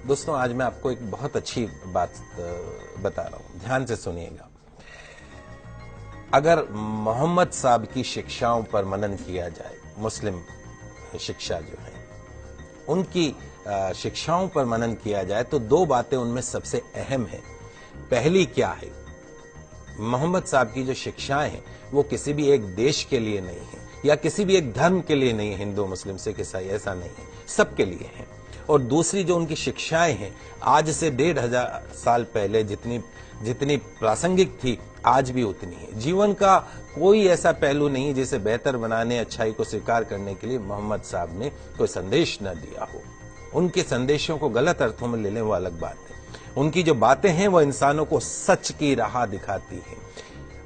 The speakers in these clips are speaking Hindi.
दोस्तों, आज मैं आपको एक बहुत अच्छी बात बता रहा हूं, ध्यान से सुनिएगा। अगर मोहम्मद साहब की शिक्षाओं पर मनन किया जाए, मुस्लिम शिक्षा जो है उनकी शिक्षाओं पर मनन किया जाए तो दो बातें उनमें सबसे अहम है। पहली क्या है, मोहम्मद साहब की जो शिक्षाएं हैं वो किसी भी एक देश के लिए नहीं है या किसी भी एक धर्म के लिए नहीं है, हिंदू मुस्लिम सिख ईसाई, ऐसा नहीं है, सबके लिए है। और दूसरी जो उनकी शिक्षाएं हैं आज से 1500 साल पहले जितनी प्रासंगिक थी आज भी उतनी है। जीवन का कोई ऐसा पहलू नहीं जिसे बेहतर बनाने, अच्छाई को स्वीकार करने के लिए मोहम्मद साहब ने कोई संदेश न दिया हो। उनके संदेशों को गलत अर्थों में लेने वो अलग बात है। उनकी जो बातें हैं वो इंसानों को सच की राह दिखाती है।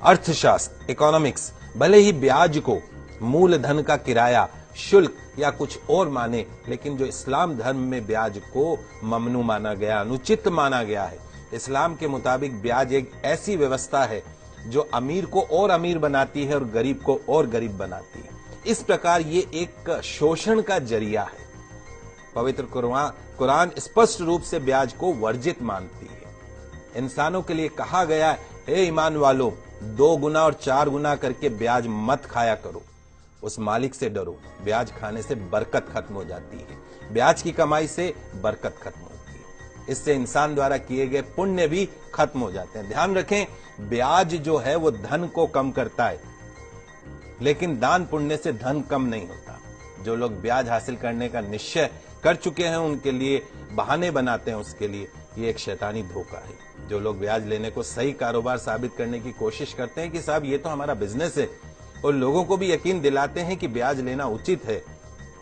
अर्थशास्त्र, इकोनॉमिक्स भले ही ब्याज को मूलधन का किराया, शुल्क या कुछ और माने, लेकिन जो इस्लाम धर्म में ब्याज को ममनू माना गया, अनुचित माना गया है। इस्लाम के मुताबिक ब्याज एक ऐसी व्यवस्था है जो अमीर को और अमीर बनाती है और गरीब को और गरीब बनाती है। इस प्रकार ये एक शोषण का जरिया है। पवित्र कुरान स्पष्ट रूप से ब्याज को वर्जित मानती है। इंसानों के लिए कहा गया है, हे ईमान वालों, 2 गुना और 4 गुना करके ब्याज मत खाया करो, उस मालिक से डरो। ब्याज खाने से बरकत खत्म हो जाती है, ब्याज की कमाई से बरकत खत्म होती है, इससे इंसान द्वारा किए गए पुण्य भी खत्म हो जाते हैं। ध्यान रखें, ब्याज जो है वो धन को कम करता है, लेकिन दान पुण्य से धन कम नहीं होता। जो लोग ब्याज हासिल करने का निश्चय कर चुके हैं उनके लिए बहाने बनाते हैं, उसके लिए ये एक शैतानी धोखा है। जो लोग ब्याज लेने को सही कारोबार साबित करने की कोशिश करते हैं कि साहब ये तो हमारा बिजनेस है, और लोगों को भी यकीन दिलाते हैं कि ब्याज लेना उचित है,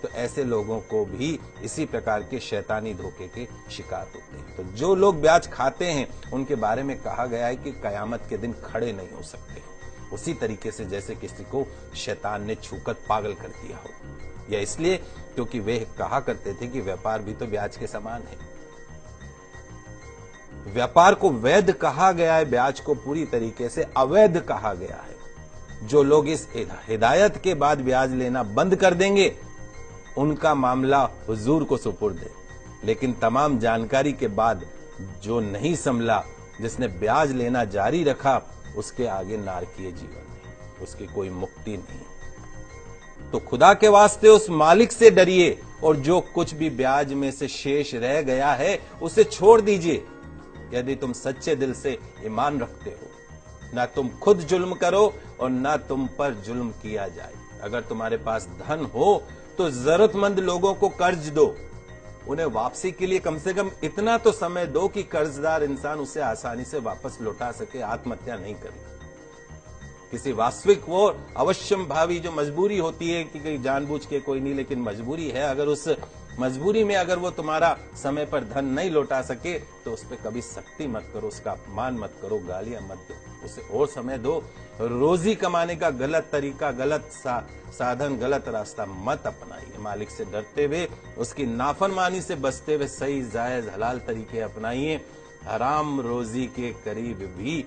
तो ऐसे लोगों को भी इसी प्रकार के शैतानी धोखे के शिकार होते हैं। तो जो लोग ब्याज खाते हैं उनके बारे में कहा गया है कि कयामत के दिन खड़े नहीं हो सकते, उसी तरीके से जैसे किसी को शैतान ने छूकर पागल कर दिया हो। यह इसलिए क्योंकि वे कहा करते थे कि व्यापार भी तो ब्याज के समान है। व्यापार को वैध कहा गया है, ब्याज को पूरी तरीके से अवैध कहा गया है। जो लोग इस हिदायत के बाद ब्याज लेना बंद कर देंगे उनका मामला हुजूर को सुपुर्द है, लेकिन तमाम जानकारी के बाद जो नहीं संभला, जिसने ब्याज लेना जारी रखा, उसके आगे नारकीय जीवन है, उसकी कोई मुक्ति नहीं। तो खुदा के वास्ते उस मालिक से डरिए और जो कुछ भी ब्याज में से शेष रह गया है उसे छोड़ दीजिए। यदि तुम सच्चे दिल से ईमान रखते हो, ना तुम खुद जुल्म करो और ना तुम पर जुल्म किया जाए। अगर तुम्हारे पास धन हो तो जरूरतमंद लोगों को कर्ज दो, उन्हें वापसी के लिए कम से कम इतना तो समय दो कि कर्जदार इंसान उसे आसानी से वापस लौटा सके, आत्महत्या नहीं करे। किसी वास्तविक वो अवश्यम भावी जो मजबूरी होती है कि जानबूझ के कोई नहीं, लेकिन मजबूरी है, अगर उस मजबूरी में अगर वो तुम्हारा समय पर धन नहीं लौटा सके तो उस पर कभी सख्ती मत करो, उसका अपमान मत करो, गालियां मत दो, उसे और समय दो। रोजी कमाने का गलत तरीका, गलत साधन, गलत रास्ता मत अपनाइए। मालिक से डरते हुए, उसकी नाफरमानी से बचते हुए सही जायज हलाल तरीके अपनाइए। हराम रोजी के करीब भी